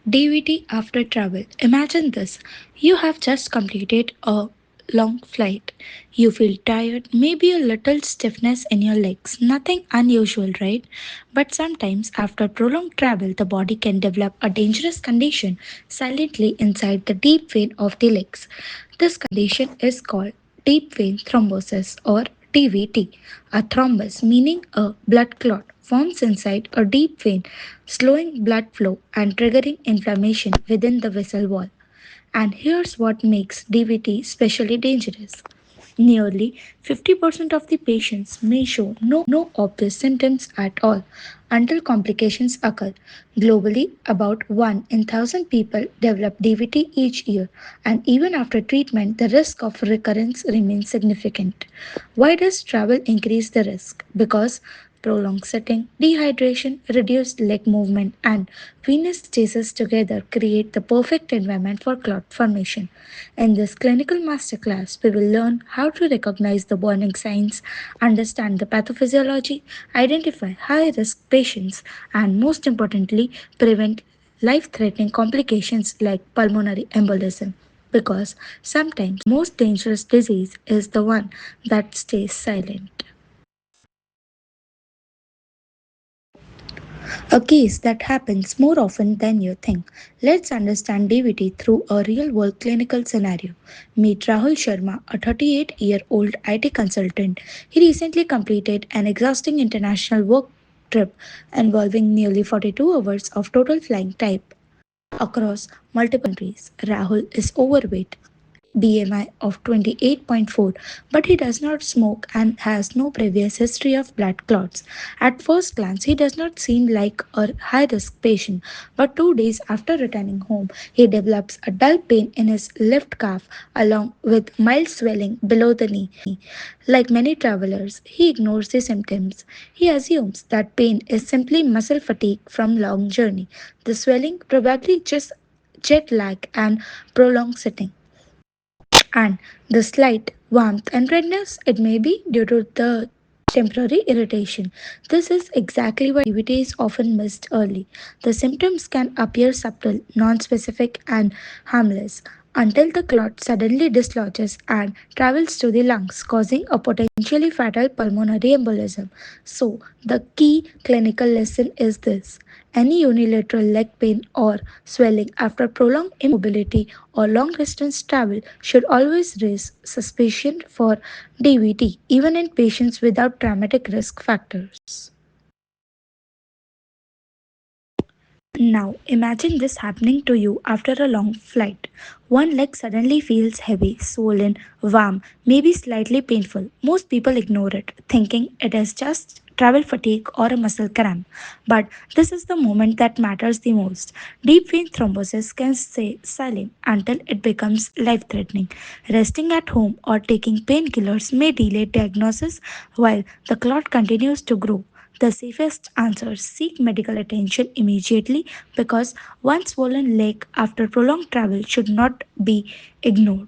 DVT after travel. Imagine this. You have just completed a long flight. You feel tired, maybe a little stiffness in your legs. Nothing unusual, right? But sometimes, after prolonged travel, the body can develop a dangerous condition silently inside the deep vein of the legs. This condition is called deep vein thrombosis or DVT. A thrombus, meaning a blood clot, forms inside a deep vein, slowing blood flow and triggering inflammation within the vessel wall. And here's what makes DVT especially dangerous. Nearly 50% of the patients may show no obvious symptoms at all until complications occur. Globally, about 1 in 1000 people develop DVT each year, and even after treatment, the risk of recurrence remains significant. Why does travel increase the risk? Because prolonged sitting, dehydration, reduced leg movement, and venous stasis together create the perfect environment for clot formation. In this clinical masterclass, we will learn how to recognize the warning signs, understand the pathophysiology, identify high risk patients, and most importantly, prevent life threatening complications like pulmonary embolism. Because sometimes the most dangerous disease is the one that stays silent. A case that happens more often than you think. Let's understand DVT through a real world clinical scenario. Meet Rahul Sharma, a 38-year-old IT consultant. He recently completed an exhausting international work trip involving nearly 42 hours of total flying time across multiple countries. Rahul is overweight, BMI of 28.4, but he does not smoke and has no previous history of blood clots. At first glance, he does not seem like a high risk patient, but 2 days after returning home, he develops a dull pain in his left calf along with mild swelling below the knee. Like many travelers, he ignores the symptoms. He assumes that pain is simply muscle fatigue from long journey. The swelling probably just jet lag and prolonged sitting. And the slight warmth and redness, it may be due to the temporary irritation. This is exactly why DVT is often missed early. The symptoms can appear subtle, non-specific, and harmless until the clot suddenly dislodges and travels to the lungs, causing a potentially fatal pulmonary embolism. So, the key clinical lesson is this. Any unilateral leg pain or swelling after prolonged immobility or long distance travel should always raise suspicion for DVT, even in patients without traumatic risk factors. Now, imagine this happening to you after a long flight. One leg suddenly feels heavy, swollen, warm, maybe slightly painful. Most people ignore it, thinking it is just travel fatigue or a muscle cramp. But this is the moment that matters the most. Deep vein thrombosis can stay silent until it becomes life threatening. Resting at home or taking painkillers may delay diagnosis while the clot continues to grow. The safest answer: seek medical attention immediately because one swollen leg after prolonged travel should not be ignored.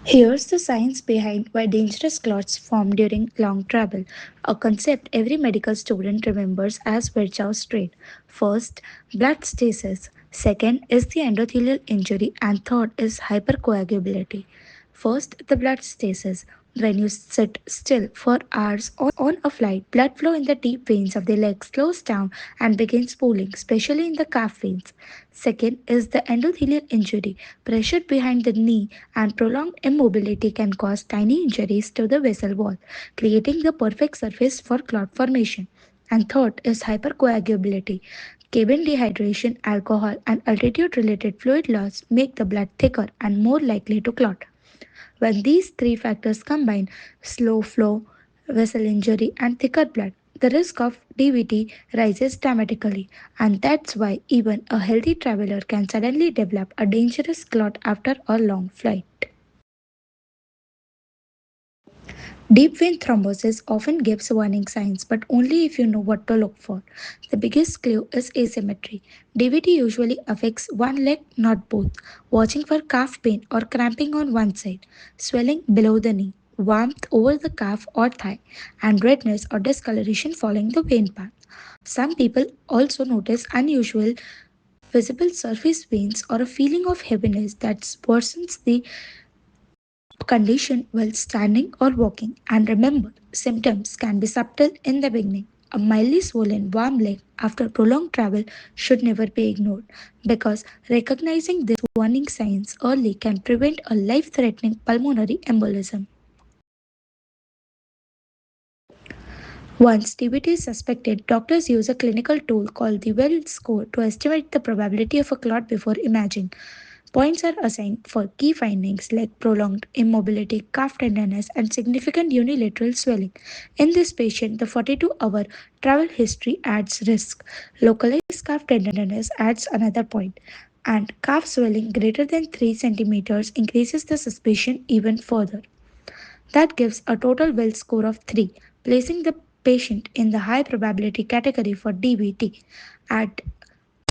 Here's the science behind why dangerous clots form during long travel, a concept every medical student remembers as Virchow's trait. First, blood stasis. Second is the endothelial injury, and third is hypercoagulability. First, the blood stasis. When you sit still for hours on a flight, blood flow in the deep veins of the leg slows down and begins pooling, especially in the calf veins. Second is the endothelial injury. Pressure behind the knee and prolonged immobility can cause tiny injuries to the vessel wall, creating the perfect surface for clot formation. And third is hypercoagulability. Cabin dehydration, alcohol, and altitude related fluid loss make the blood thicker and more likely to clot. When these three factors combine, slow flow, vessel injury, and thicker blood, the risk of DVT rises dramatically, and that's why even a healthy traveler can suddenly develop a dangerous clot after a long flight. Deep vein thrombosis often gives warning signs, but only if you know what to look for. The biggest clue is asymmetry. DVT usually affects one leg, not both. Watching for calf pain or cramping on one side, swelling below the knee, warmth over the calf or thigh, and redness or discoloration following the vein path. Some people also notice unusual visible surface veins or a feeling of heaviness that worsens the condition while standing or walking. And remember, symptoms can be subtle in the beginning. A mildly swollen warm leg after prolonged travel should never be ignored because recognizing these warning signs early can prevent a life threatening pulmonary embolism. Once DVT is suspected, doctors use a clinical tool called the Well score to estimate the probability of a clot before imaging. Points are assigned for key findings like prolonged immobility, calf tenderness, and significant unilateral swelling. In this patient, the 42-hour travel history adds risk. Localized calf tenderness adds another point, and calf swelling greater than 3 centimeters increases the suspicion even further. That gives a total Well score of 3, placing the patient in the high probability category for DVT. At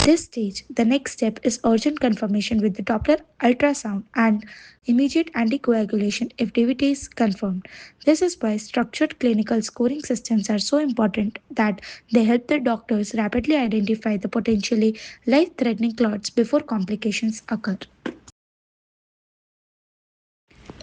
this stage, the next step is urgent confirmation with the Doppler ultrasound and immediate anticoagulation if DVT is confirmed. This is why structured clinical scoring systems are so important that they help the doctors rapidly identify the potentially life threatening clots before complications occur.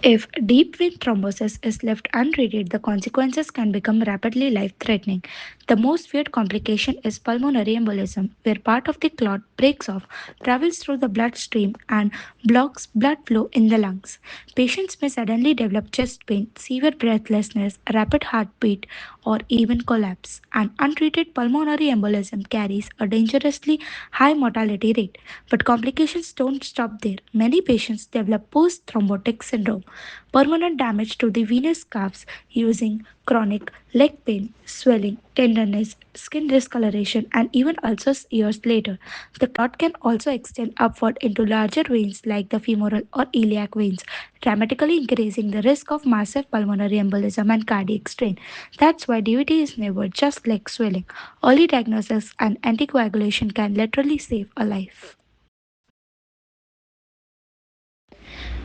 If deep vein thrombosis is left untreated, the consequences can become rapidly life threatening. The most feared complication is pulmonary embolism, where part of the clot breaks off, travels through the bloodstream, and blocks blood flow in the lungs. Patients may suddenly develop chest pain, severe breathlessness, rapid heartbeat, or even collapse. An untreated pulmonary embolism carries a dangerously high mortality rate. But complications don't stop there. Many patients develop post thrombotic syndrome, permanent damage to the venous calves using chronic leg pain, swelling, tenderness, skin discoloration, and even ulcers years later. The clot can also extend upward into larger veins like the femoral or iliac veins, dramatically increasing the risk of massive pulmonary embolism and cardiac strain. That's why DVT is never just leg swelling. Early diagnosis and anticoagulation can literally save a life.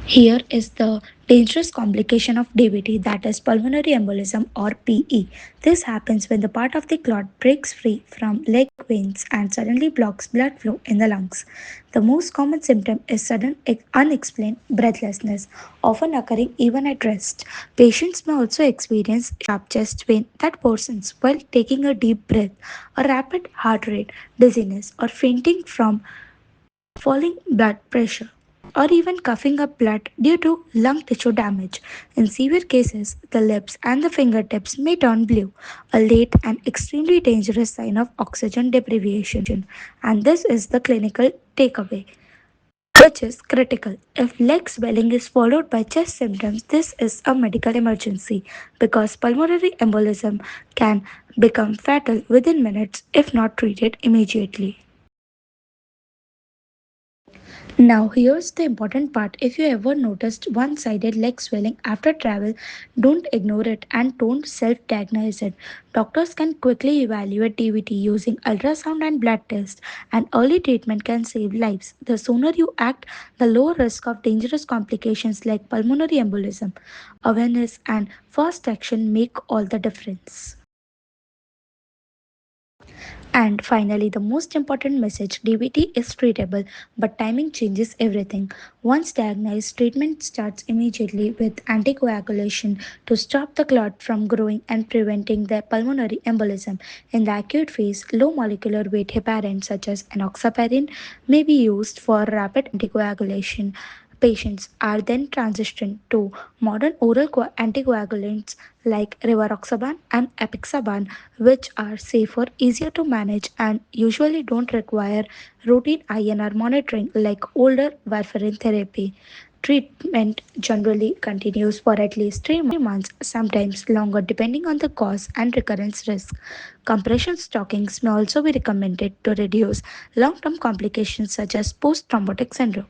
Here is the dangerous complication of DVT, that is pulmonary embolism or PE. This happens when the part of the clot breaks free from leg veins and suddenly blocks blood flow in the lungs. The most common symptom is sudden unexplained breathlessness, often occurring even at rest. Patients may also experience sharp chest pain that worsens while taking a deep breath, a rapid heart rate, dizziness, or fainting from falling blood pressure, or even coughing up blood due to lung tissue damage. In severe cases, the lips and the fingertips may turn blue, a late and extremely dangerous sign of oxygen deprivation. And this is the clinical takeaway, which is critical. If leg swelling is followed by chest symptoms, this is a medical emergency because pulmonary embolism can become fatal within minutes if not treated immediately. Now, here's the important part. If you ever noticed one sided leg swelling after travel, don't ignore it and don't self diagnose it. Doctors can quickly evaluate DVT using ultrasound and blood tests, and early treatment can save lives. The sooner you act, the lower risk of dangerous complications like pulmonary embolism. Awareness and fast action make all the difference. And finally, the most important message, DVT is treatable, but timing changes everything. Once diagnosed, treatment starts immediately with anticoagulation to stop the clot from growing and preventing the pulmonary embolism. In the acute phase, low molecular weight heparin such as enoxaparin may be used for rapid anticoagulation. Patients are then transitioned to modern oral anticoagulants like rivaroxaban and apixaban, which are safer, easier to manage, and usually don't require routine INR monitoring like older warfarin therapy. Treatment generally continues for at least 3 months, sometimes longer depending on the cause and recurrence risk. Compression stockings may also be recommended to reduce long term complications such as post thrombotic syndrome.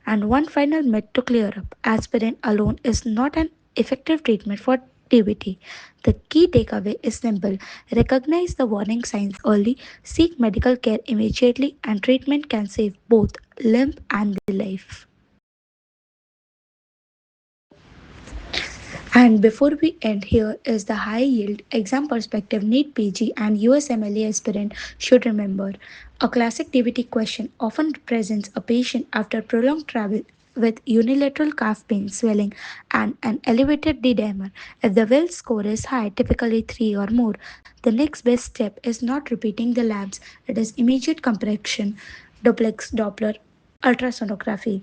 And one final myth to clear up, aspirin alone is not an effective treatment for DVT. The key takeaway is simple: recognize the warning signs early, seek medical care immediately, and treatment can save both limb and the life. And before we end, here is the high yield exam perspective NEET PG and USMLE aspirant should remember. A classic DVT question often presents a patient after prolonged travel with unilateral calf pain, swelling, and an elevated D-dimer. If the Wells score is high, typically 3 or more, the next best step is not repeating the labs, it is immediate compression, duplex Doppler ultrasonography.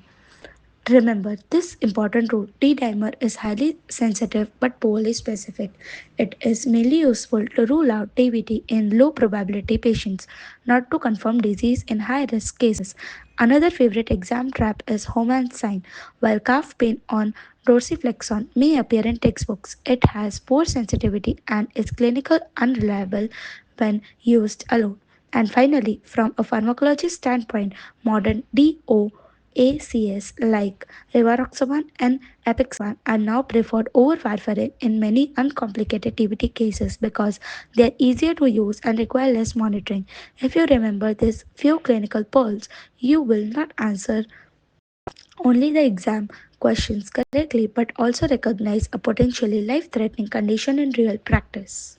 Remember this important rule: D dimer is highly sensitive but poorly specific. It is mainly useful to rule out DVT in low probability patients, not to confirm disease in high risk cases. Another favorite exam trap is Homan's sign. While calf pain on dorsiflexon may appear in textbooks, it has poor sensitivity and is clinical unreliable when used alone. And finally, from a pharmacology standpoint, modern DOACs like rivaroxaban and apixaban are now preferred over warfarin in many uncomplicated TBT cases because they are easier to use and require less monitoring. If you remember these few clinical pearls, you will not answer only the exam questions correctly but also recognize a potentially life threatening condition in real practice.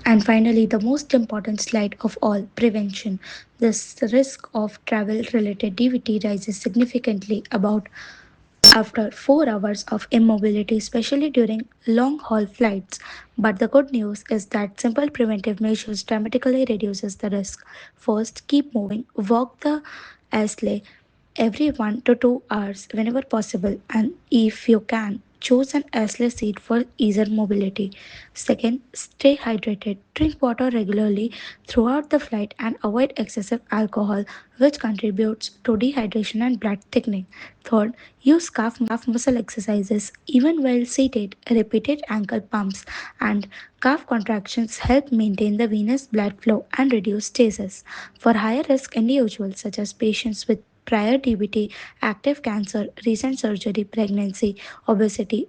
And finally, the most important slide of all, prevention. This risk of travel related DVT rises significantly about after 4 hours of immobility, especially during long haul flights. But the good news is that simple preventive measures dramatically reduces the risk. First, keep moving. Walk the astley every 1 to 2 hours whenever possible, and if you can, choose an assless seat for easier mobility. Second, stay hydrated. Drink water regularly throughout the flight and avoid excessive alcohol, which contributes to dehydration and blood thickening. Third, use calf muscle exercises even while seated. Repeated ankle pumps and calf contractions help maintain the venous blood flow and reduce stasis. For higher risk individuals, such as patients with prior DBT, active cancer, recent surgery, pregnancy, obesity,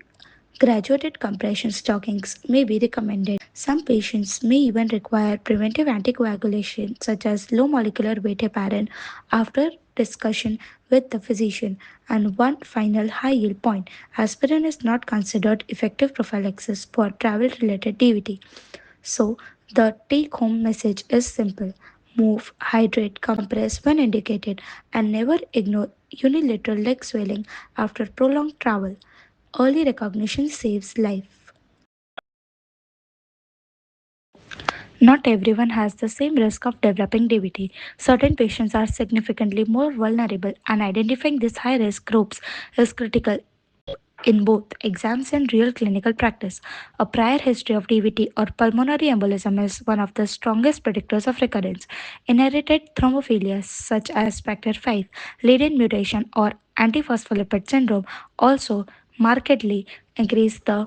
graduated compression stockings may be recommended. Some patients may even require preventive anticoagulation, such as low molecular weight heparin, after discussion with the physician. And one final high yield point: aspirin is not considered effective prophylaxis for travel related DVT. So, the take home message is simple: move, hydrate, compress when indicated, and never ignore unilateral leg swelling after prolonged travel. Early recognition saves life. Not everyone has the same risk of developing DVT. Certain patients are significantly more vulnerable, and identifying these high risk groups is critical in both exams and real clinical practice. A prior history of DVT or pulmonary embolism is one of the strongest predictors of recurrence. Inherited thrombophilias such as factor 5, lead-in mutation, or antiphospholipid syndrome also markedly increase the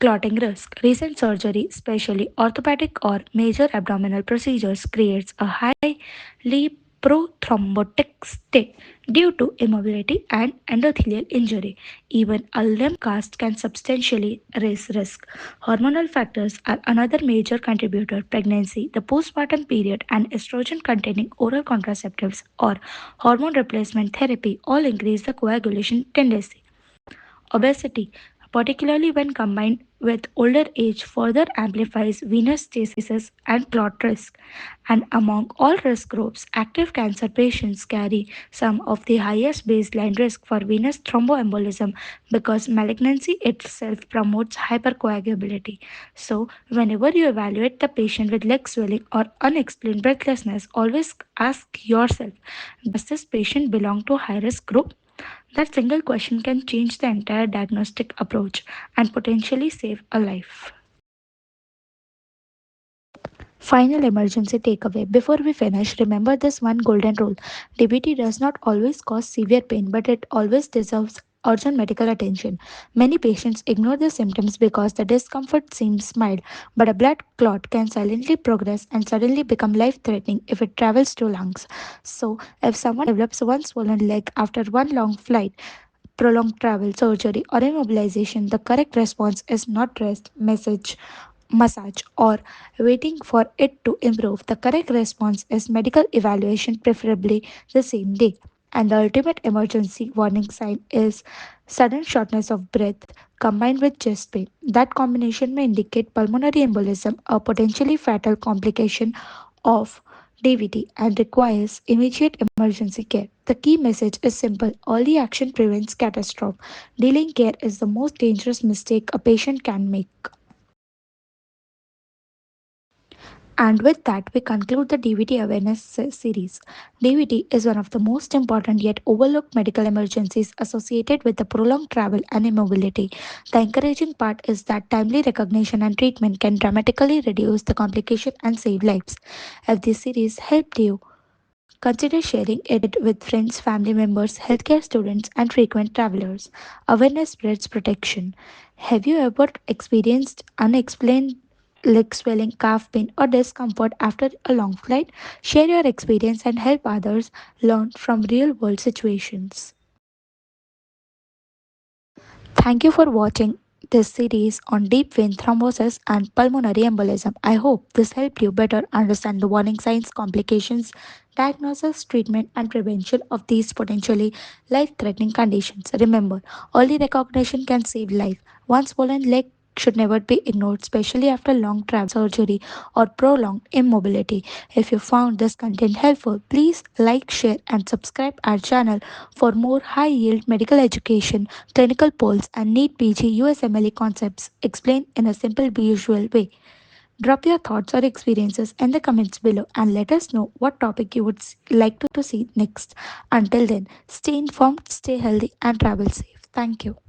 clotting risk. Recent surgery, especially orthopedic or major abdominal procedures, creates a highly prothrombotic state due to immobility and endothelial injury. Even a limb cast can substantially raise risk. Hormonal factors are another major contributor. Pregnancy, the postpartum period, and estrogen containing oral contraceptives or hormone replacement therapy all increase the coagulation tendency. Obesity, particularly when combined with older age, further amplifies venous stasis and clot risk. And among all risk groups, active cancer patients carry some of the highest baseline risk for venous thromboembolism because malignancy itself promotes hypercoagulability. So, whenever you evaluate the patient with leg swelling or unexplained breathlessness, always ask yourself: does this patient belong to high risk group? That single question can change the entire diagnostic approach and potentially save a life. Final emergency takeaway. Before we finish, remember this one golden rule: DBT does not always cause severe pain, but it always deserves urgent medical attention. Many patients ignore the symptoms because the discomfort seems mild, but a blood clot can silently progress and suddenly become life threatening if it travels to lungs. So, if someone develops one swollen leg after one long flight, prolonged travel, surgery, or immobilization, the correct response is not rest, massage, or waiting for it to improve. The correct response is medical evaluation, preferably the same day. And the ultimate emergency warning sign is sudden shortness of breath combined with chest pain. That combination may indicate pulmonary embolism, a potentially fatal complication of DVT, and requires immediate emergency care. The key message is simple: early action prevents catastrophe. Delaying care is the most dangerous mistake a patient can make. And with that, we conclude the DVT awareness series. DVT is one of the most important yet overlooked medical emergencies associated with the prolonged travel and immobility. The encouraging part is that timely recognition and treatment can dramatically reduce the complication and save lives. If this series helped you, consider sharing it with friends, family members, healthcare students, and frequent travelers. Awareness spreads protection. Have you ever experienced unexplained leg swelling, calf pain, or discomfort after a long flight? Share your experience and help others learn from real world situations. Thank you for watching this series on deep vein thrombosis and pulmonary embolism. I hope this helped you better understand the warning signs, complications, diagnosis, treatment, and prevention of these potentially life threatening conditions. Remember, early recognition can save life. One swollen leg should never be ignored, especially after long travel, surgery, or prolonged immobility. If you found this content helpful, please like, share, and subscribe our channel for more high yield medical education, clinical polls, and NEET PG USMLE concepts explained in a simple visual way. Drop your thoughts or experiences in the comments below and let us know what topic you would like to see next. Until then, stay informed, stay healthy, and travel safe. Thank you.